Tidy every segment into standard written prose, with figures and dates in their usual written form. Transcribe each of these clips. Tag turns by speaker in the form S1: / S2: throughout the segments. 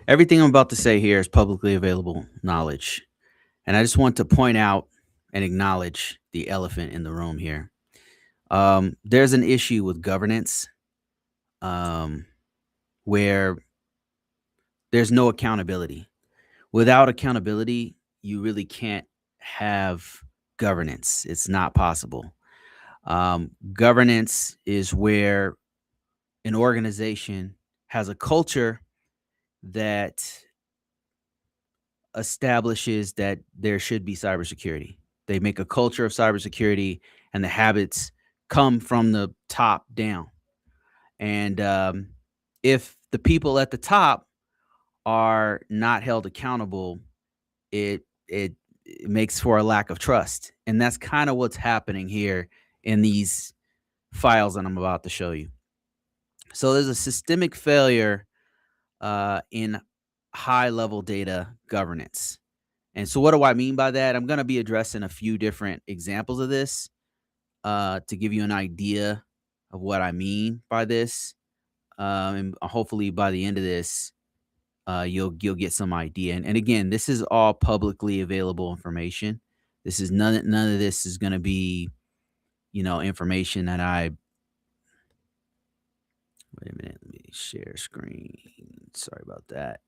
S1: Everything I'm about to say here is publicly available knowledge. And I just want to point out and acknowledge the elephant in the room here. There's an issue with governance um, where there's no accountability. Without accountability, you really can't have governance. It's not possible. Governance is where an organization has a culture that establishes that there should be cybersecurity. They make a culture of cybersecurity, and the habits come from the top down. And if the people at the top are not held accountable, it it it makes for a lack of trust, and that's kind of what's happening here in these files that I'm about to show you. So there's a systemic failure in high level data governance. And so, what do I mean by that? I'm going to be addressing a few different examples of this to give you an idea of what I mean by this. And hopefully, by the end of this, you'll get some idea. And again, this is all publicly available information. This is none of this is going to be information that I. Wait a minute, let me share screen. Sorry about that.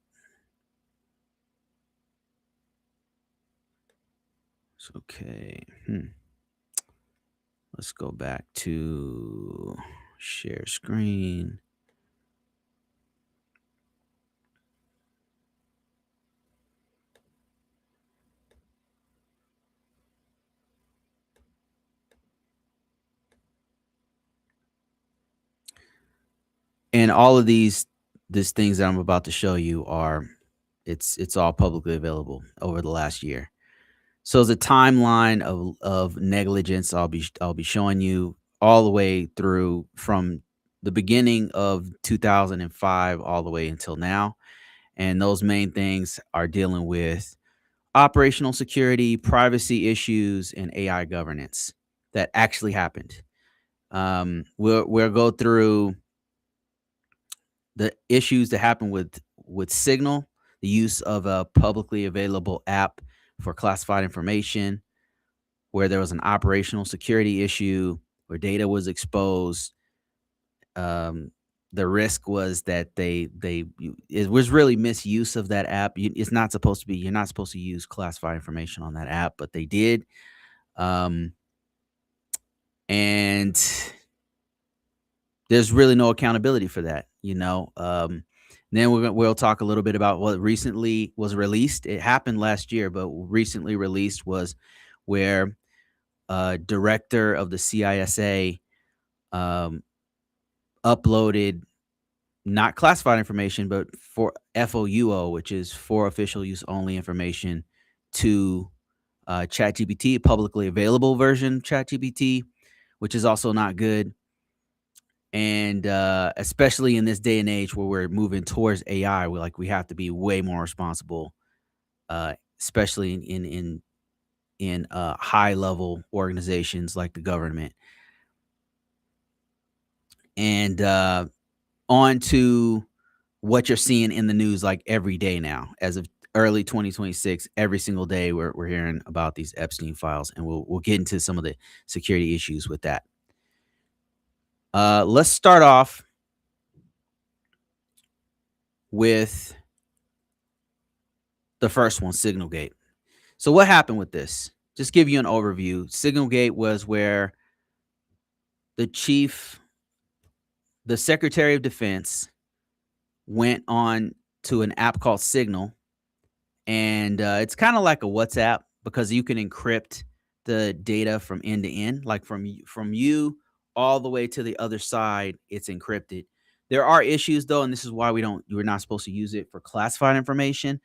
S1: It's okay. Let's go back to share screen. And all of these things that I'm about to show you are it's all publicly available over the last year. So as a timeline of negligence, I'll be showing you all the way through from the beginning of 2005 all the way until now. And those main things are dealing with operational security, privacy issues, and AI governance that actually happened. We'll go through the issues that happen with Signal, the use of a publicly available app for classified information, where there was an operational security issue, where data was exposed. Um, the risk was that it was really misuse of that app. It's not supposed to be. You're not supposed to use classified information on that app, but they did. Um, and there's really no accountability for that. Then we'll talk a little bit about what recently was released. It happened last year, but recently released was where director of the CISA um, uploaded not classified information, but for FOUO, which is for official use only information, to ChatGPT, publicly available version ChatGPT, which is also not good. And especially in this day and age where we're moving towards AI, we have to be way more responsible, especially in high level organizations like the government. And on to what you're seeing in the news like every day now, as of early 2026, every single day we're hearing about these Epstein files, and we'll get into some of the security issues with that. Let's start off with the first one, Signalgate. So what happened with this? Just give you an overview. Signalgate was where the chief, the Secretary of Defense, went on to an app called Signal, and it's kind of like a WhatsApp because you can encrypt the data from end to end, like from you all the way to the other side. It's encrypted. There are issues though, and this is why we're not supposed to use it for classified information,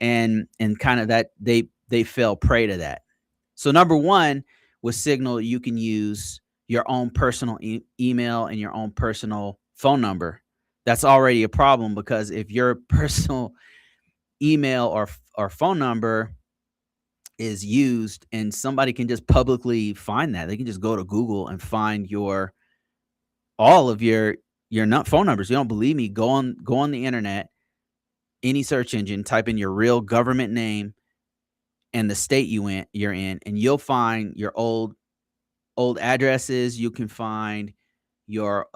S1: and kind of that they fell prey to that. So number one, with Signal, you can use your own personal email and your own personal phone number. That's already a problem because if your personal email or phone number is used and somebody can just publicly find that, they can just go to Google and find your all of your not phone numbers. You don't believe me? Go on the internet any search engine, type in your real government name and the state you're in, and you'll find your old addresses. You can find your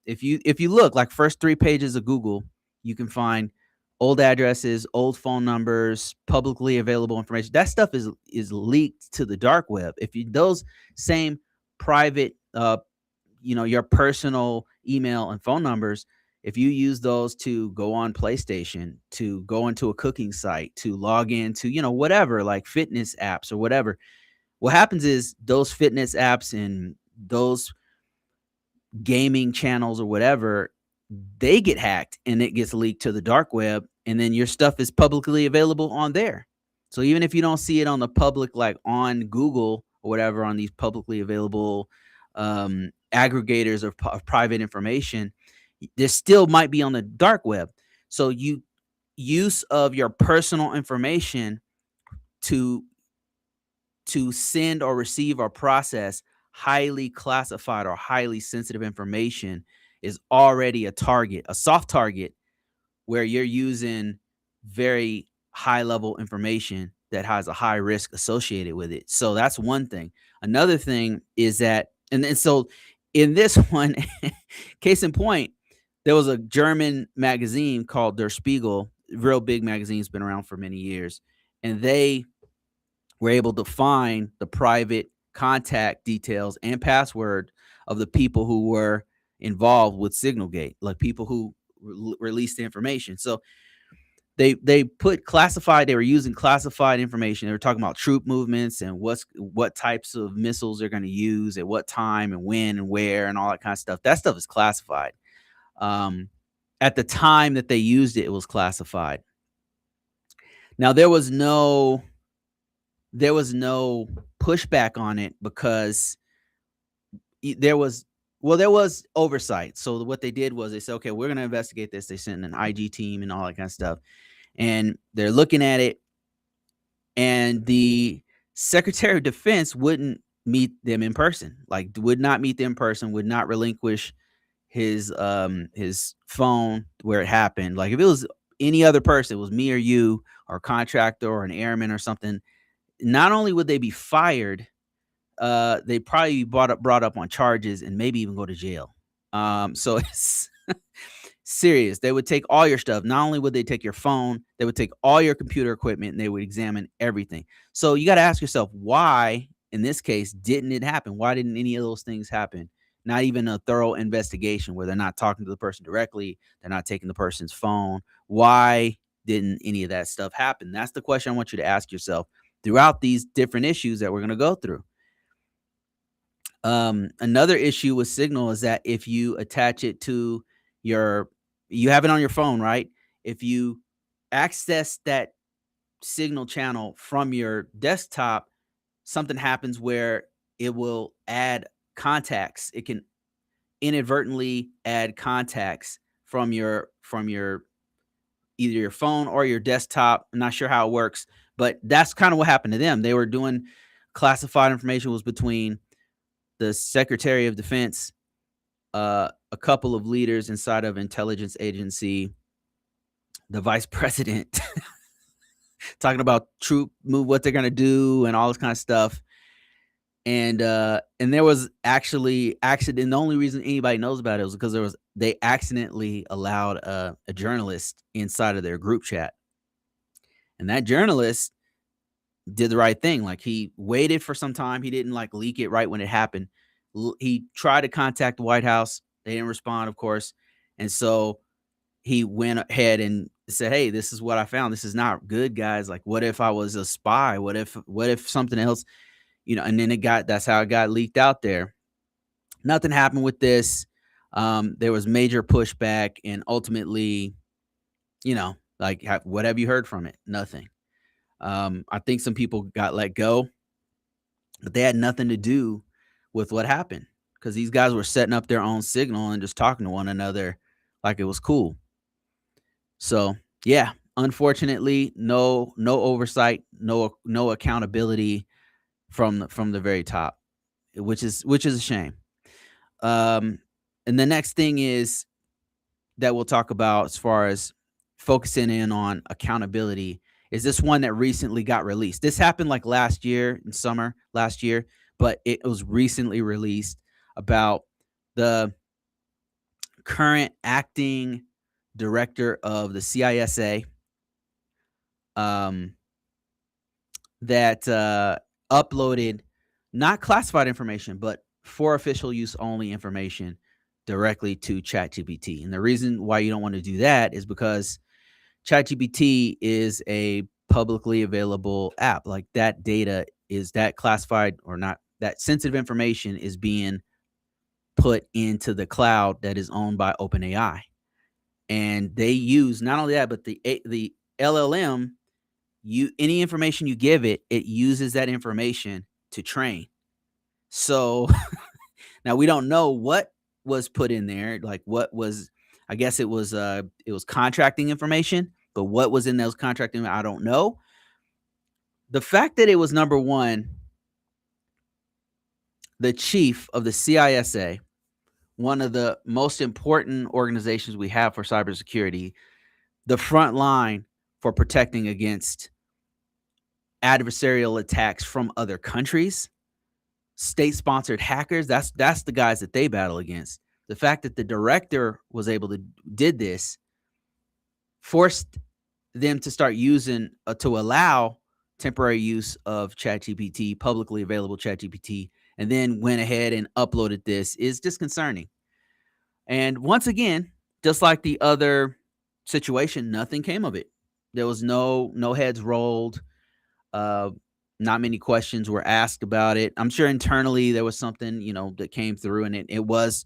S1: if you look like first 3 pages of Google, you can find old addresses, old phone numbers, publicly available information. That stuff is leaked to the dark web. If you those same private your personal email and phone numbers, if you use those to go on PlayStation, to go into a cooking site, to log into, whatever, like fitness apps or whatever, what happens is those fitness apps and those gaming channels or whatever, they get hacked and it gets leaked to the dark web, and then your stuff is publicly available on there. So even if you don't see it on the public, like on Google or whatever, on these publicly available aggregators of private information, there still might be on the dark web. So use of your personal information to send or receive or process highly classified or highly sensitive information is already a soft target, where you're using very high level information that has a high risk associated with it. So that's one thing. Another thing is that, and then so in this one, case in point, there was a German magazine called Der Spiegel, real big magazine's been around for many years, and they were able to find the private contact details and password of the people who were involved with Signalgate, like people who released the information. So they put classified. They were using classified information. They were talking about troop movements and what types of missiles they're going to use at what time and when and where and all that kind of stuff. That stuff is classified. At the time that they used it, it was classified. Now there was no pushback on it because there was oversight. So what they did was they said, okay, we're going to investigate this. They sent an IG team and all that kind of stuff, and they're looking at it, and the Secretary of Defense wouldn't meet them in person, would not meet them in person, would not relinquish his phone where it happened. Like if it was any other person, it was me or you or a contractor or an airman or something, not only would they be fired, they'd probably be brought up on charges and maybe even go to jail. So it's serious. They would take all your stuff. Not only would they take your phone, they would take all your computer equipment and they would examine everything. So you got to ask yourself, why, in this case, didn't it happen? Why didn't any of those things happen? Not even a thorough investigation where they're not talking to the person directly. They're not taking the person's phone. Why didn't any of that stuff happen? That's the question I want you to ask yourself throughout these different issues that we're going to go through. Another issue with Signal is that if you attach it to you have it on your phone, right? If you access that Signal channel from your desktop, something happens where it will add contacts. It can inadvertently add contacts from your either your phone or your desktop. I'm not sure how it works, but that's kind of what happened to them. They were doing classified information was between the Secretary of Defense, a couple of leaders inside of intelligence agency, the vice president, talking about troop move, what they're going to do and all this kind of stuff. And there was actually accident. The only reason anybody knows about it was because they accidentally allowed a journalist inside of their group chat. And that journalist did the right thing. Like he waited for some time. He didn't leak it right when it happened. He tried to contact the White House. They didn't respond, of course. And so he went ahead and said, hey, this is what I found. This is not good, guys. Like, what if I was a spy? What if something else, and then that's how it got leaked out there. Nothing happened with this. There was major pushback, and ultimately, what have you heard from it? Nothing. I think some people got let go, but they had nothing to do with what happened because these guys were setting up their own signal and just talking to one another like it was cool. So yeah, unfortunately, no oversight, no accountability from the very top, which is a shame. And the next thing is that we'll talk about as far as focusing in on accountability is this one that recently got released. This happened like last year in summer last year, but it was recently released about the current acting director of the CISA, um, that uploaded not classified information, but for official use only information directly to ChatGPT. And the reason why you don't want to do that is because ChatGPT is a publicly available app. Like that data is that classified or not, that sensitive information is being put into the cloud that is owned by OpenAI. And they use not only that, but the LLM, you any information you give it, it uses that information to train. So now we don't know what was put in there, like what was, I guess it was contracting information, but what was in those contracting, I don't know. The fact that it was number one, the chief of the CISA, one of the most important organizations we have for cybersecurity, the front line for protecting against adversarial attacks from other countries, state-sponsored hackers, that's the guys that they battle against. The fact that the director was able to did this forced them to start using to allow temporary use of ChatGPT, publicly available ChatGPT, and then went ahead and uploaded this is disconcerting. And once again, just like the other situation, nothing came of it. There was no heads rolled. Uh, Not many questions were asked about it. I'm sure internally there was something, that came through, and it was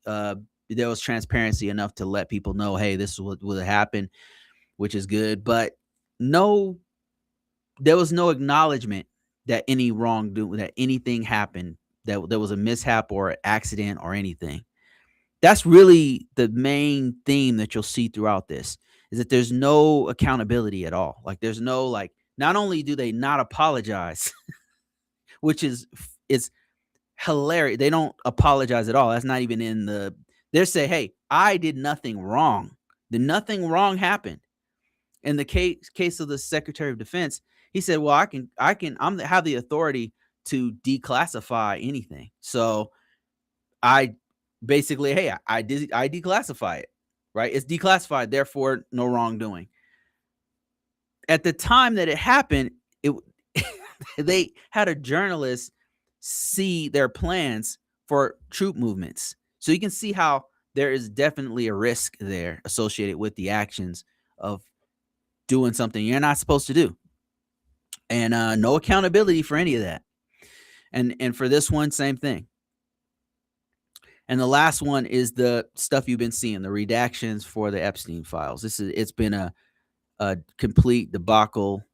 S1: there was transparency enough to let people know, hey, this is what would happen, which is good. But no, there was no acknowledgement that any wrongdoing, that anything happened, that there was a mishap or an accident or anything. That's really the main theme that you'll see throughout this, is that there's no accountability at all. Like there's no, like, not only do they not apologize, which is hilarious. They don't apologize at all. That's not even in the, they say, hey, I did nothing wrong. Did nothing wrong happen. In the case of the Secretary of Defense, he said, well, have the authority to declassify anything. So I basically, hey, I declassify it, right? It's declassified, therefore no wrongdoing. At the time that it happened, it they had a journalist see their plans for troop movements. So you can see how there is definitely a risk there associated with the actions of doing something you're not supposed to do. And no accountability for any of that. And for this one, same thing. And the last one is the stuff you've been seeing, the redactions for the Epstein files. It's been a complete debacle.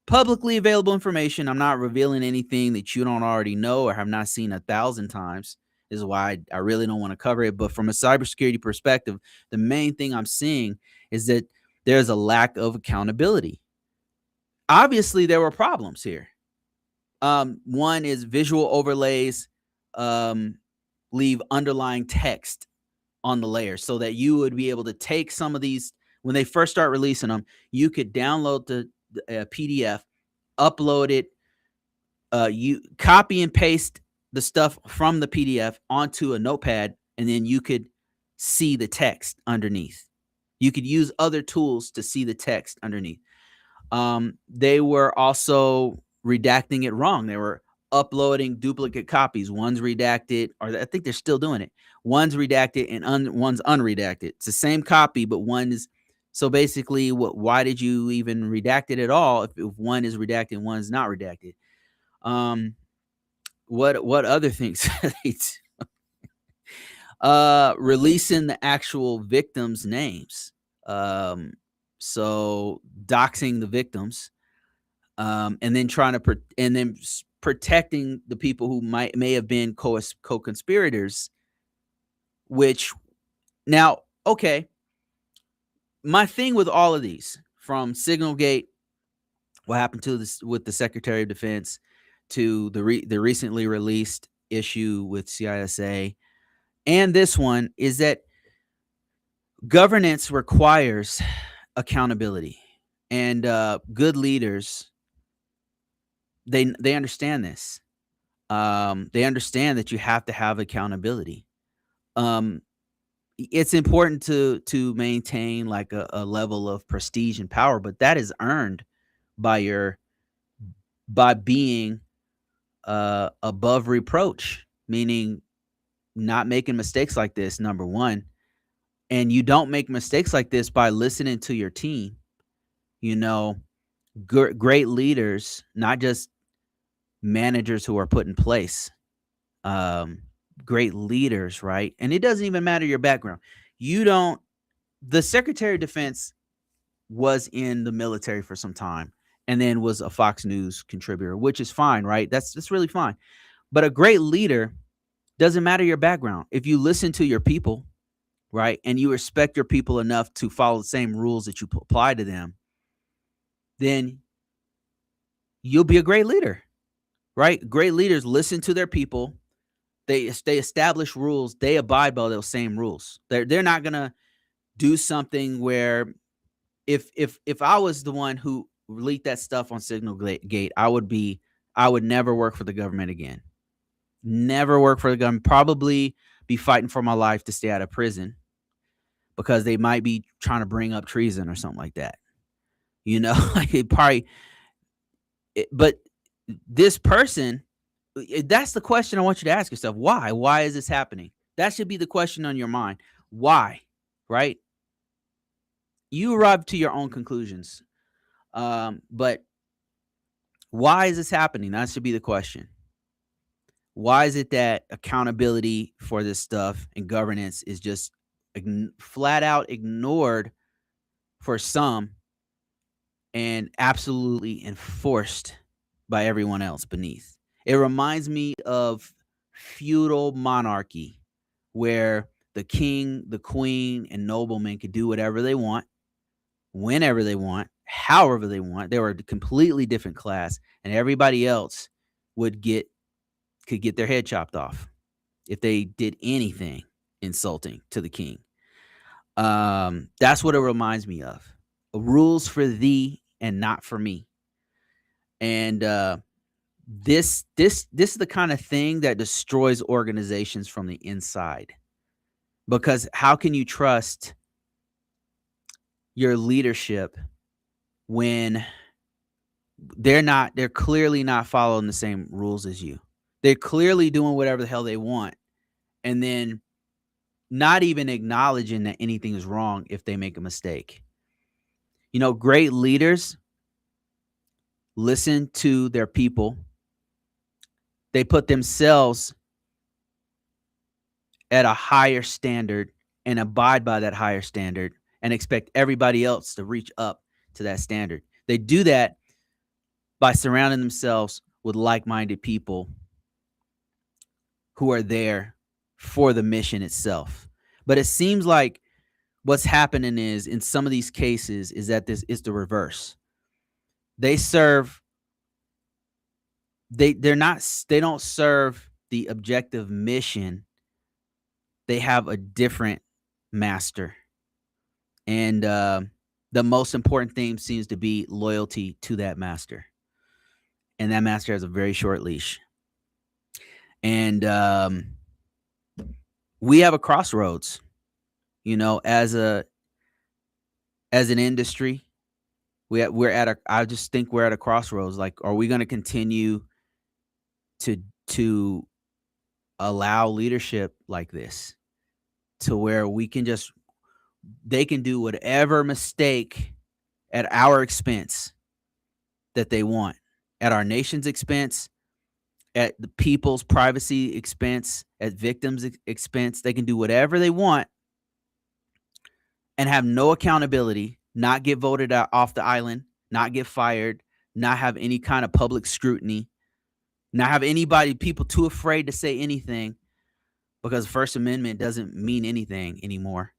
S1: Publicly available information. I'm not revealing anything that you don't already know or have not seen 1,000 times. This is why I really don't want to cover it. But from a cybersecurity perspective, the main thing I'm seeing is that there's a lack of accountability. Obviously, there were problems here. One is visual overlays leave underlying text on the layer so that you would be able to take some of these, when they first start releasing them, you could download the PDF, upload it, you copy and paste the stuff from the PDF onto a notepad, and then you could see the text underneath. You could use other tools to see the text underneath. They were also redacting it wrong. They were uploading duplicate copies. One's redacted, or I think they're still doing it. One's redacted and one's unredacted. It's the same copy, but one is, so basically, why did you even redact it at all if one is redacted and one's not redacted? What other things? Releasing the actual victims' names. So doxing the victims, and then protecting the people who may have been co-conspirators. Which now, okay, my thing with all of these, from Signalgate, what happened to this with the Secretary of Defense, to the recently released issue with CISA, and this one, is that Governance requires accountability, and good leaders, they understand this. They understand that you have to have accountability. Um, it's important to maintain like a level of prestige and power, but that is earned by your by being above reproach, meaning not making mistakes like this. Number one, and you don't make mistakes like this by listening to your team. You know, great leaders, not just managers who are put in place. Um, Great leaders, right? And it doesn't even matter your background. You don't. The Secretary of Defense was in the military for some time, and then was a Fox News contributor, which is fine, right? That's really fine. But a great leader doesn't matter your background. If you listen to your people, right, and you respect your people enough to follow the same rules that you apply to them, then you'll be a great leader, right? Great leaders listen to their people. They establish rules. They abide by those same rules. They're not gonna do something where if I was the one who leaked that stuff on Signal Gate, I would never work for the government again. Never work for the government. Probably be fighting for my life to stay out of prison because they might be trying to bring up treason or something like that. You know, like it probably. But this person, that's the question I want you to ask yourself. Why? Why is this happening? That should be the question on your mind. Why? Right? You arrive to your own conclusions. But why is this happening? That should be the question. Why is it that accountability for this stuff and governance is just flat out ignored for some and absolutely enforced by everyone else beneath? It reminds me of feudal monarchy where the king, the queen, and noblemen could do whatever they want, whenever they want, however they want. They were a completely different class, and everybody else would get could get their head chopped off if they did anything insulting to the king. That's what it reminds me of. Rules for thee and not for me. And this is the kind of thing that destroys organizations from the inside. Because how can you trust your leadership when they're clearly not following the same rules as you? They're clearly doing whatever the hell they want, and then not even acknowledging that anything is wrong if they make a mistake. You know, great leaders listen to their people. They put themselves at a higher standard and abide by that higher standard and expect everybody else to reach up to that standard. They do that by surrounding themselves with like-minded people who are there for the mission itself. But it seems like what's happening is in some of these cases is that this is the reverse. They serve they don't serve the objective mission. They have a different master. And the most important thing seems to be loyalty to that master. And that master has a very short leash. And we have a crossroads, you know, as an industry. I just think we're at a crossroads. Like, are we going to continue to allow leadership like this to where they can do whatever mistake at our expense that they want, at our nation's expense, at the people's privacy expense, at victims' expense? They can do whatever they want and have no accountability, not get voted out off the island, not get fired, not have any kind of public scrutiny, not have people too afraid to say anything because First Amendment doesn't mean anything anymore.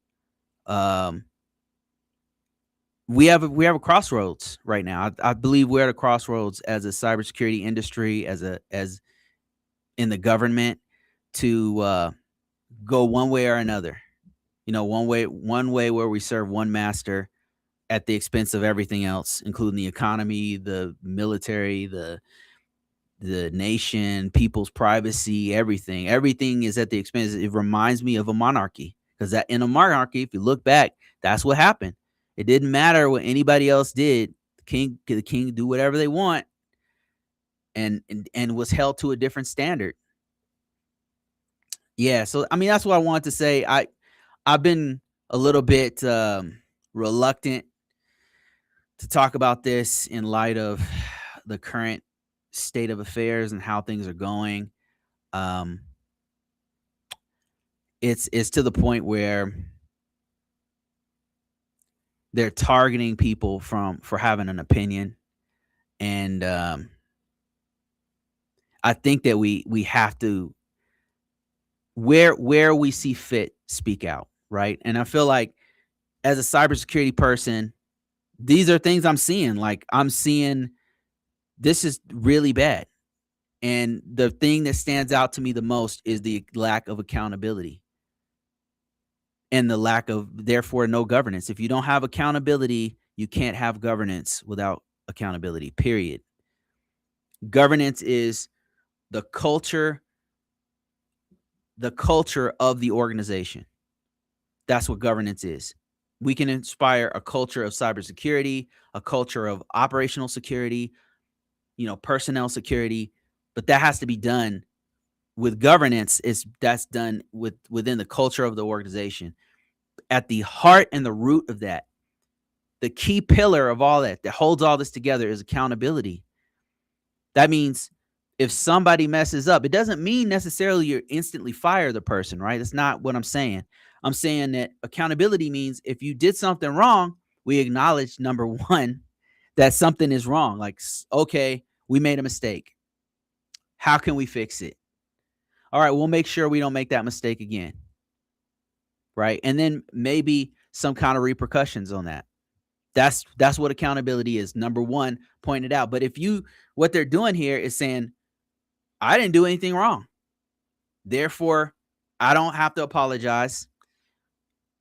S1: We have a crossroads right now. I believe we're at a crossroads as a cybersecurity industry, as in the government, to go one way or another. one way where we serve one master at the expense of everything else, including the economy, the military, the nation, people's privacy, everything. Everything is at the expense. It reminds me of a monarchy, because that in a monarchy, if you look back, that's what happened. It didn't matter what anybody else did. The king do whatever they want, and was held to a different standard. Yeah, so I mean that's what I wanted to say. I've been a little bit reluctant to talk about this in light of the current state of affairs and how things are going. Um, it's to the point where they're targeting people for having an opinion, and I think that we have to, where we see fit, speak out, right? And I feel like as a cybersecurity person, these are things I'm seeing. Like I'm seeing this is really bad. And the thing that stands out to me the most is the lack of accountability and the lack of, therefore, no governance. If you don't have accountability, you can't have governance without accountability, period. Governance is the culture, the culture of the organization. That's what governance is. We can inspire a culture of cybersecurity, a culture of operational security, personnel security, but that has to be done with governance. That's done within the culture of the organization. At the heart and the root of that, the key pillar of all that holds all this together is accountability. That means if somebody messes up, it doesn't mean necessarily you instantly fire the person, right? That's not what I'm saying. I'm saying that accountability means if you did something wrong, we acknowledge, number one, that something is wrong. Like, okay, we made a mistake. How can we fix it? All right, we'll make sure we don't make that mistake again. Right? And then maybe some kind of repercussions on that. That's what accountability is. Number one, point it out. But what they're doing here is saying, I didn't do anything wrong. Therefore, I don't have to apologize.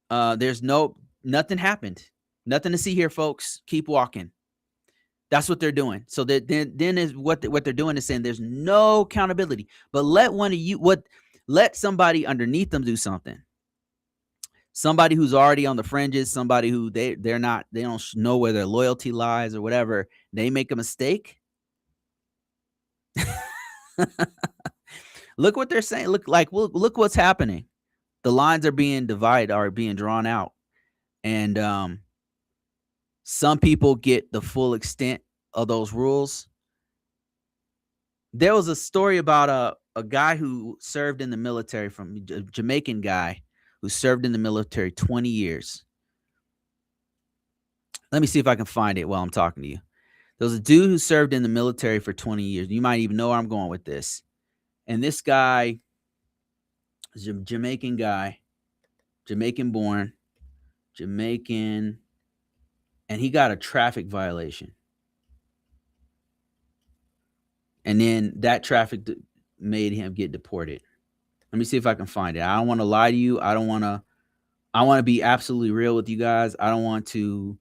S1: There's nothing happened. Nothing to see here, folks. Keep walking. That's what they're doing. So then is what they're doing is saying there's no accountability. But let somebody underneath them do something. Somebody who's already on the fringes, somebody who they don't know where their loyalty lies or whatever, they make a mistake. Look what they're saying. Look what's happening. The lines are being divided, are being drawn out. And some people get the full extent of those rules. There was a story about a guy who served in the military, from a Jamaican guy who served in the military 20 years. Let me see if I can find it while I'm talking to you. There was a dude who served in the military for 20 years. You might even know where I'm going with this. And this guy is a Jamaican guy, Jamaican born, Jamaican, and he got a traffic violation. And then that traffic made him get deported. Let me see if I can find it. I don't want to lie to you. I want to be absolutely real with you guys. I don't want to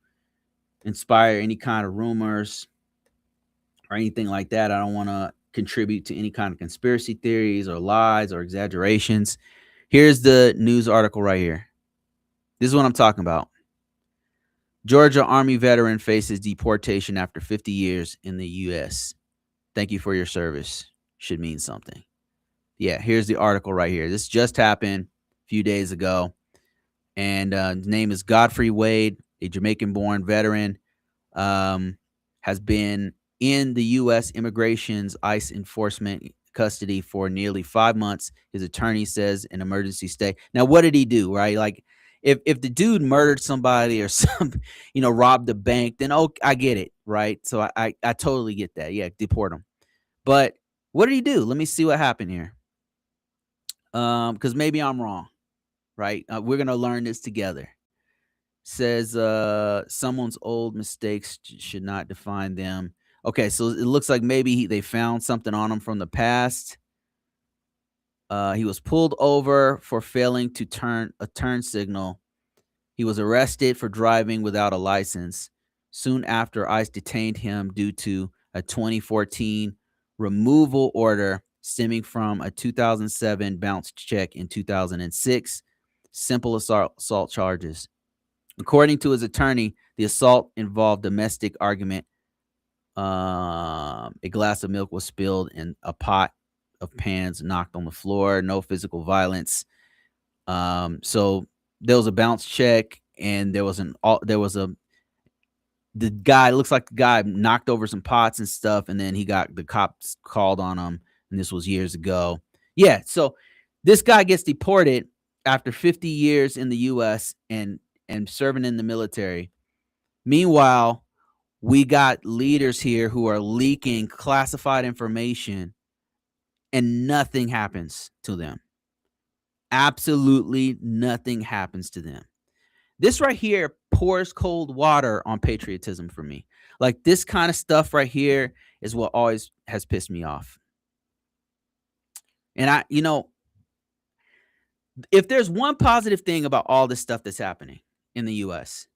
S1: inspire any kind of rumors or anything like that. I don't want to contribute to any kind of conspiracy theories or lies or exaggerations. Here's the news article right here. This is what I'm talking about. Georgia Army veteran faces deportation after 50 years in the U.S. Thank you for your service. Should mean something. Yeah, here's the article right here. This just happened a few days ago. And his name is Godfrey Wade, a Jamaican-born veteran, has been in the U.S. Immigration's ICE enforcement custody for nearly 5 months. His attorney says an emergency stay. Now, what did he do, right? Like, if the dude murdered somebody or robbed a bank, then I get it, right? So I totally get that. Yeah, deport him. But what did he do? Let me see what happened here. Because maybe I'm wrong, right? We're gonna learn this together. Says someone's old mistakes should not define them. Okay, so it looks like maybe they found something on him from the past. He was pulled over for failing to turn a turn signal. He was arrested for driving without a license. Soon after, ICE detained him due to a 2014 removal order stemming from a 2007 bounce check in 2006. Simple assault charges. According to his attorney, the assault involved domestic argument. A glass of milk was spilled and a pot of pans knocked on the floor. No physical violence. So there was a bounce check, and there was the guy, looks like the guy knocked over some pots and stuff, and then the cops called on him, and this was years ago. Yeah, so this guy gets deported after 50 years in the US and serving in the military. Meanwhile, we got leaders here who are leaking classified information and nothing happens to them. Absolutely nothing happens to them. This right here pours cold water on patriotism for me. Like, this kind of stuff right here is what always has pissed me off. And if there's one positive thing about all this stuff that's happening in the US,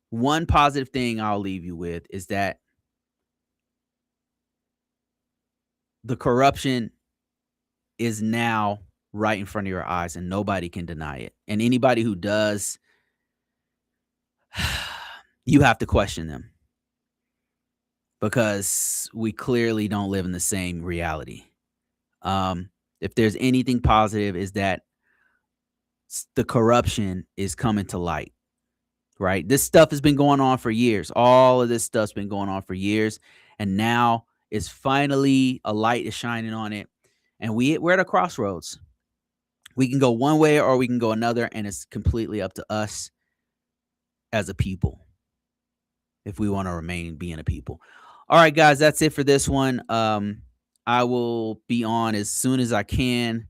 S1: one positive thing I'll leave you with is that the corruption is now right in front of your eyes and nobody can deny it. And anybody who does, you have to question them, because we clearly don't live in the same reality. If there's anything positive, is that the corruption is coming to light, right? This stuff has been going on for years. All of this stuff's been going on for years, and now it's finally a light is shining on it, and we're at a crossroads. We can go one way or we can go another, and it's completely up to us as a people if we want to remain being a people. All right, guys, that's it for this one. I will be on as soon as I can